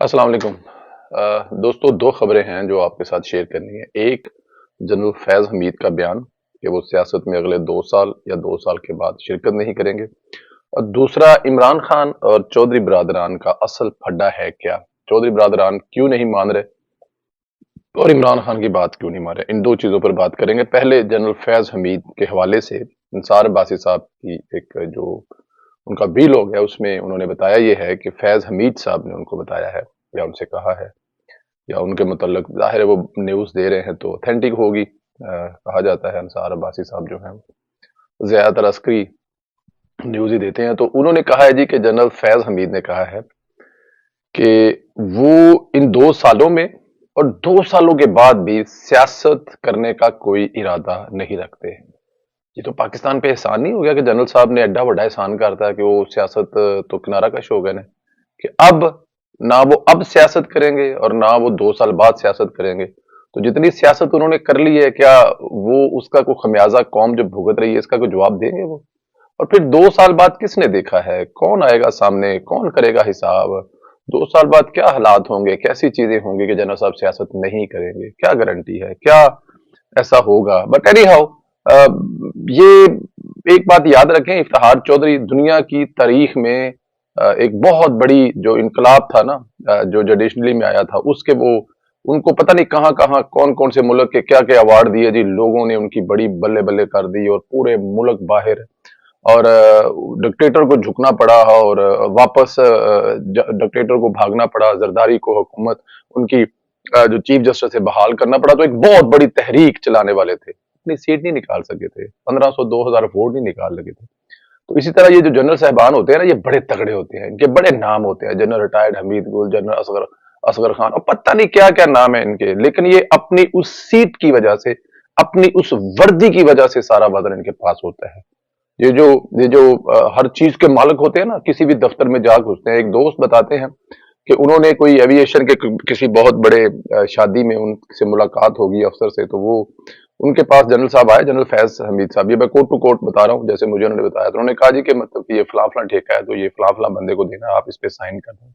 अस्सलाम वालेकुम। दोस्तों, दो खबरें हैं जो आपके साथ शेयर करनी है। एक, जनरल फैज हमीद का बयान कि वो सियासत में अगले 2 साल या 2 साल के बाद शिरकत नहीं करेंगे, और दूसरा, इमरान खान और चौधरी बिरादरान का असल फड्डा है क्या। चौधरी बिरादरान क्यों नहीं मान रहे और इमरान खान की बात क्यों नहीं मान रहे, इन दो चीजों पर बात करेंगे। पहले जनरल फैज हमीद के हवाले से निसार अब्बासी साहब की एक जो उनका भी लोग है उसमें उन्होंने बताया ये है कि फैज हमीद साहब ने उनको बताया है या उनसे कहा है या उनके मुतल्लिक, जाहिर है वो न्यूज दे रहे हैं तो ऑथेंटिक होगी। कहा जाता है अंसार अब्बासी साहब जो हैं ज्यादातर अस्करी न्यूज ही देते हैं, तो उन्होंने कहा है जी कि जनरल फैज हमीद ने कहा है कि वो इन 2 सालों में और 2 सालों के बाद भी सियासत करने का कोई इरादा नहीं रखते। ये तो पाकिस्तान पे एहसान नहीं हो गया कि जनरल साहब ने एड्डा बड़ा एहसान करता है कि वो सियासत तो किनारा कश हो गए ना, कि अब ना वो अब सियासत करेंगे और ना वो 2 साल बाद सियासत करेंगे। तो जितनी सियासत उन्होंने कर ली है, क्या वो उसका कोई खमियाजा कौम जो भुगत रही है इसका कोई जवाब देंगे वो? और फिर 2 साल बाद किसने देखा है, कौन आएगा सामने, कौन करेगा हिसाब? 2 साल बाद क्या हालात होंगे, कैसी चीजें होंगी कि जनरल साहब सियासत नहीं करेंगे? क्या गारंटी है, क्या ऐसा होगा? बट एनी हाउ, ये एक बात याद रखें, इफ्तिखार चौधरी दुनिया की तारीख में एक बहुत बड़ी जो इनकलाब था ना, जो जुडिशली में आया था, उसके वो उनको पता नहीं कहां कहां कौन कौन से मुल्क के क्या क्या अवार्ड दिए जी, लोगों ने उनकी बड़ी बल्ले बल्ले कर दी और पूरे मुल्क बाहर, और डिक्टेटर को झुकना पड़ा और वापस डिक्टेटर को भागना पड़ा, जरदारी को हुकूमत उनकी जो चीफ जस्टिस से बहाल करना पड़ा। तो एक बहुत बड़ी तहरीक चलाने वाले थे, अपनी सीट नहीं निकाल सके थे, 1500-2000 वोट नहीं निकाल लगे थे। तो इसी तरह ये जो जनरल साहबान होते हैं ना, ये बड़े तगड़े होते हैं, इनके बड़े नाम होते हैं, जनरल रिटायर्ड हमीद गुल, जनरल असगर असगर खान, और पता नहीं क्या क्या नाम है इनके, लेकिन ये अपनी उस सीट की वजह से, अपनी उस वर्दी की वजह से सारा वजन इनके पास होता है। ये जो हर चीज के मालिक होते हैं ना, किसी भी दफ्तर में जा घुसते हैं। एक दोस्त बताते हैं कि उन्होंने कोई एविएशन के किसी बहुत बड़े शादी में उनसे मुलाकात होगी अफसर से, तो वो उनके पास जनरल साहब आए, जनरल फैज हमीद साहब, ये मैं कोट टू कोट बता रहा हूँ जैसे मुझे उन्होंने बताया। तो उन्होंने कहा जी कि मतलब कि ये फला फला ठेका है, तो ये फला फला बंदे को देना, आप इस पे साइन कर दें।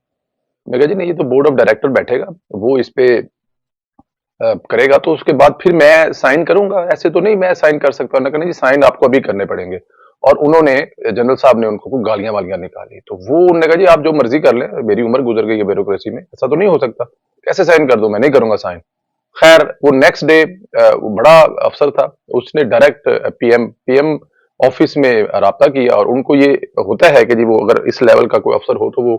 मैं कहा जी नहीं, ये तो बोर्ड ऑफ डायरेक्टर बैठेगा, वो इस पे करेगा, तो उसके बाद फिर मैं साइन करूंगा, ऐसे तो नहीं मैं साइन कर सकता। उन्होंने कहा जी साइन आपको अभी करने पड़ेंगे। और उन्होंने, जनरल साहब ने उनको गालियां वालियां निकाली, तो वो उन्होंने कहा जी आप जो मर्जी कर लें, मेरी उम्र गुजर गई है ब्यूरोक्रेसी में, ऐसा तो नहीं हो सकता, कैसे साइन कर दूं, मैं नहीं करूंगा साइन। खैर वो नेक्स्ट डे, वो बड़ा अफसर था, उसने डायरेक्ट पीएम पीएम ऑफिस में राब्ता किया, और उनको ये होता है कि जी वो अगर इस लेवल का कोई अफसर हो तो वो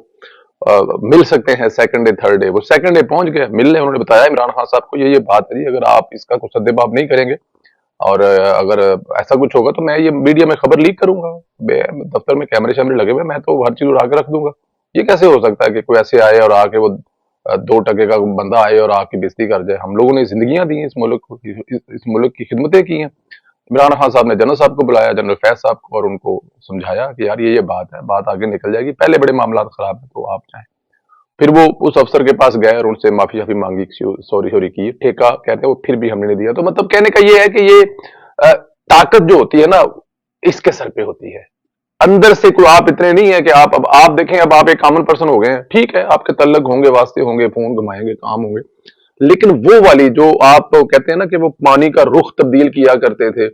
मिल सकते हैं सेकंड डे थर्ड डे। वो सेकंड डे पहुंच गए मिलने, उन्होंने बताया इमरान खान साहब को ये बात है जी, अगर आप इसका कुछ सद्देबाब नहीं करेंगे और अगर ऐसा कुछ होगा तो मैं ये मीडिया में खबर लीक करूंगा, दफ्तर में कैमरे शैमरे लगे हुए, मैं तो हर चीज उड़ा के रख दूंगा। ये कैसे हो सकता है कि कोई ऐसे आए और आके वो 2 टके का बंदा आए और आके बेइज्जती कर जाए? हम लोगों ने जिंदगियां दी हैं इस मुल्क को, इस मुल्क की खिदमतें की हैं। इमरान खान साहब ने जनरल साहब को बुलाया, जनरल फैज साहब को, और उनको समझाया कि यार ये बात है, बात आगे निकल जाएगी, पहले बड़े मामला खराब है तो आप चाहें। फिर वो उस अफसर के पास गए और उनसे माफी शाफी मांगी, सॉरी सॉरी की, ठेका कहते हैं वो फिर भी हमने नहीं दिया। तो मतलब कहने का ये है कि ये ताकत जो होती है ना, इसके सर पे होती है। अंदर से कोई आप इतने नहीं है कि आप, अब आप देखें, अब आप एक कॉमन पर्सन हो गए हैं, ठीक है आपके तल्लक होंगे, वास्ते होंगे, फोन घुमाएंगे, काम होंगे, लेकिन वो वाली जो आप कहते हैं ना कि वो पानी का रुख तब्दील किया करते थे,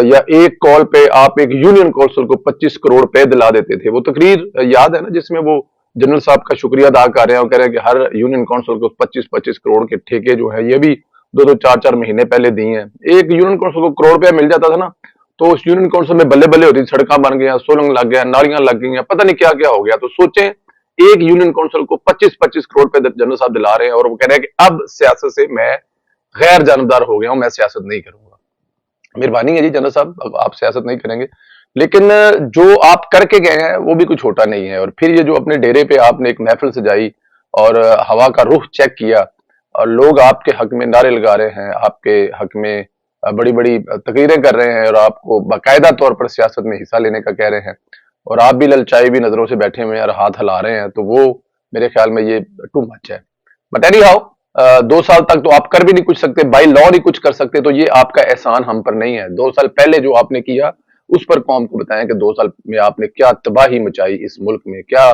या एक कॉल पे आप एक यूनियन कौंसिल को 25 करोड़ रुपए दिला देते थे। वो तकरीर याद है ना, जिसमें वो जनरल साहब का शुक्रिया अदा कर रहे हैं और कह रहे हैं कि हर यूनियन काउंसिल को 25-25 करोड़ के ठेके जो है ये भी 2-2 4-4 महीने पहले दिए हैं। एक यूनियन काउंसिल को करोड़ रुपया मिल जाता था ना, तो उस यूनियन काउंसिल में बल्ले बल्ले होती थी, सड़क बन गया, सोलंग लग गया, नालियां लग गई, पता नहीं क्या क्या हो गया। तो सोचें, एक यूनियन काउंसिल को 25-25 करोड़ रुपए जनरल साहब दिला रहे हैं, और वो कह रहे हैं कि अब सियासत से मैं गैर जानबदार हो गया हूं, मैं सियासत नहीं करूंगा। मेहरबानी है जी जनरल साहब, अब आप सियासत नहीं करेंगे, लेकिन जो आप करके गए हैं वो भी कुछ छोटा नहीं है। और फिर ये जो अपने डेरे पे आपने एक महफिल सजाई और हवा का रुख चेक किया, और लोग आपके हक में नारे लगा रहे हैं, आपके हक में बड़ी बड़ी तकरीरें कर रहे हैं, और आपको बाकायदा तौर पर सियासत में हिस्सा लेने का कह रहे हैं, और आप भी ललचाई भी नजरों से बैठे हुए हैं और हाथ हिला रहे हैं, तो वो मेरे ख्याल में ये टू मच है। बट एनी हाउ, 2 साल तक तो आप कर भी नहीं कुछ सकते, बाई लॉ नहीं कुछ कर सकते, तो ये आपका एहसान हम पर नहीं है। 2 साल पहले जो आपने किया उस पर कौम को बताएं कि 2 साल में आपने क्या तबाही मचाई इस मुल्क में, क्या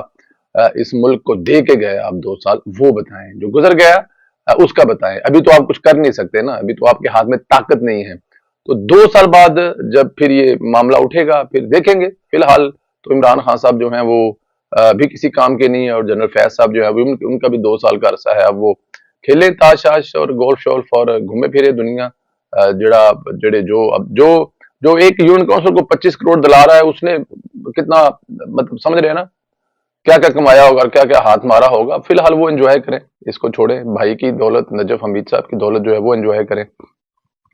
इस मुल्क को दे के गए आप 2 साल, वो बताएं। जो गुजर गया उसका बताएं। अभी तो आप कुछ कर नहीं सकते ना, अभी तो आपके हाथ में ताकत नहीं है। तो 2 साल बाद जब फिर ये मामला उठेगा फिर देखेंगे। फिलहाल तो इमरान खान साहब जो हैं वो भी किसी काम के नहीं है, और जनरल फैज साहब जो है उनका भी 2 साल का अरसा है। अब वो खेले ताश शाश और गोल्फ शोल्फ और घूमे फिरे दुनिया। जड़ा जड़े जो अब जो एक यूनियन काउंसिल को 25 करोड़ दिला रहा है, उसने कितना, मतलब समझ रहे हैं ना, क्या क्या कमाया होगा, क्या क्या हाथ मारा होगा। फिलहाल वो एंजॉय करें, इसको छोड़े। भाई की दौलत, नजफ हमीद साहब की दौलत जो है वो एंजॉय करें,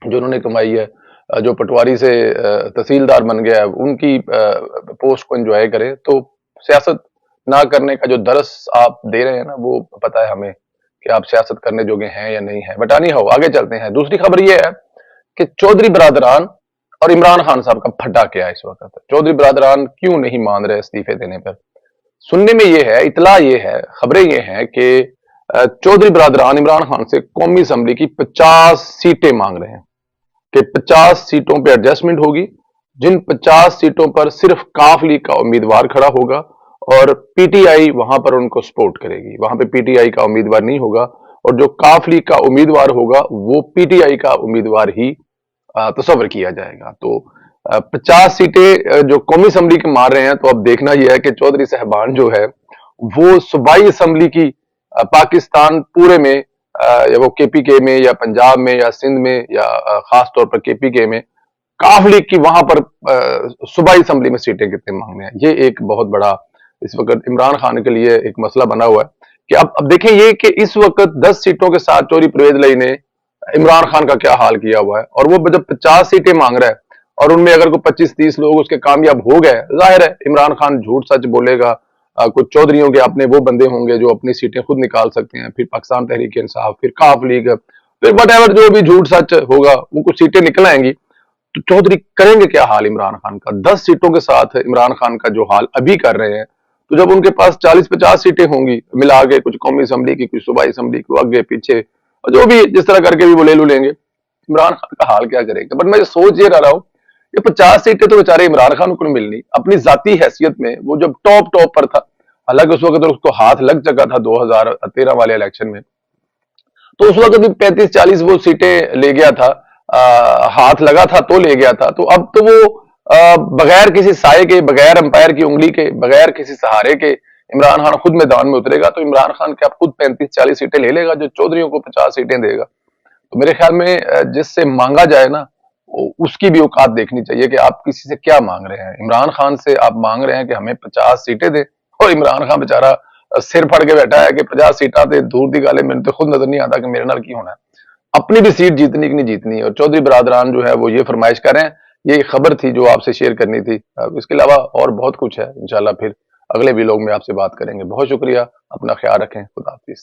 जो उन्होंने कमाई है। जो पटवारी से तहसीलदार बन गया है, उनकी पोस्ट को एंजॉय करें। तो सियासत ना करने का जो दरस आप दे रहे हैं ना, वो पता है हमें कि आप सियासत करने जोगे हैं या नहीं है। बटानी हो, आगे चलते हैं। दूसरी खबर ये है कि चौधरी बरादरान और इमरान खान साहब का फटा क्या है इस वक्त। चौधरी बरादरान क्यों नहीं मान रहे इस्तीफे देने पर? सुनने में ये है, इतला ये है, खबरें ये हैं कि चौधरी बरादरान इमरान खान से कौमी असम्बली की 50 सीटें मांग रहे हैं कि 50 सीटों पर एडजस्टमेंट होगी, जिन 50 सीटों पर सिर्फ काफ लीग का उम्मीदवार खड़ा होगा और पीटीआई वहां पर उनको सपोर्ट करेगी। वहां पे पीटीआई का उम्मीदवार नहीं होगा, और जो काफ लीग का उम्मीदवार होगा वो पीटीआई का उम्मीदवार ही तस्वर किया जाएगा। तो 50 सीटें जो कौमी असम्बली के मार रहे हैं, तो अब देखना यह है कि चौधरी साहबान जो है वो सूबाई असम्बली की पाकिस्तान पूरे में, या वो केपीके में या पंजाब में या सिंध में या खास तौर पर केपीके में काफ लीग की वहां पर सूबाई असम्बली में सीटें कितने मांगने हैं, ये एक बहुत बड़ा इस वक्त इमरान खान के लिए एक मसला बना हुआ है। कि अब देखें ये कि इस वक्त 10 सीटों के साथ चौधरी परवेज लई ने इमरान खान का क्या हाल किया हुआ है, और वो जब 50 सीटें मांग रहा है और उनमें अगर कोई 25-30 लोग उसके कामयाब हो गए, जाहिर है इमरान खान झूठ सच बोलेगा। कुछ चौधरियों के अपने वो बंदे होंगे जो अपनी सीटें खुद निकाल सकते हैं, फिर पाकिस्तान तहरीक इंसाफ, फिर काफ लीग, फिर वट जो भी झूठ सच होगा, वो कुछ सीटें निकल आएंगी। तो चौधरी करेंगे क्या हाल इमरान खान का? 10 सीटों के साथ इमरान खान का जो हाल अभी कर रहे हैं, तो जब उनके पास 40-50 सीटें होंगी मिला के, कुछ कौमी असम्बली की, कुछ सूबाई असम्बली की, आगे पीछे और जो भी जिस तरह करके भी वो ले लेंगे, इमरान खान का हाल क्या करेगा? बट मैं सोच ये रहा हूं, ये 50 सीटें तो बेचारे इमरान खान को नहीं मिलनी। अपनी जाती हैसियत में वो जब टॉप पर था, हालांकि उस वक्त उसको हाथ लग चुका था 2013 वाले इलेक्शन में, तो उस वक्त भी 35-40 वो सीटें ले गया था। हाथ लगा था तो ले गया था। तो अब तो वो बगैर किसी साए के, बगैर अंपायर की उंगली के, बगैर किसी सहारे के इमरान खान खुद मैदान में उतरेगा। तो इमरान खान क्या खुद 35-40 सीटें ले लेगा जो चौधरियों को 50 सीटें देगा? तो मेरे ख्याल में जिससे मांगा जाए ना, उसकी भी औकात देखनी चाहिए कि आप किसी से क्या मांग रहे हैं। इमरान खान से आप मांग रहे हैं कि हमें 50 सीटें दे, और इमरान खान बेचारा सिर फड़ के बैठा है कि 50 सीटा दे, दूर दी गाले, मैंने तो खुद नजर नहीं आता कि मेरे नाल की होना है। अपनी भी सीट जीतनी कि नहीं जीतनी। और चौधरी बरादरान जो है वो ये फरमाइश कर रहे हैं। ये खबर थी जो आपसे शेयर करनी थी। इसके अलावा और बहुत कुछ है, इंशाल्लाह फिर अगले व्लॉग में आपसे बात करेंगे। बहुत शुक्रिया, अपना ख्याल रखें, खुदा हाफिज।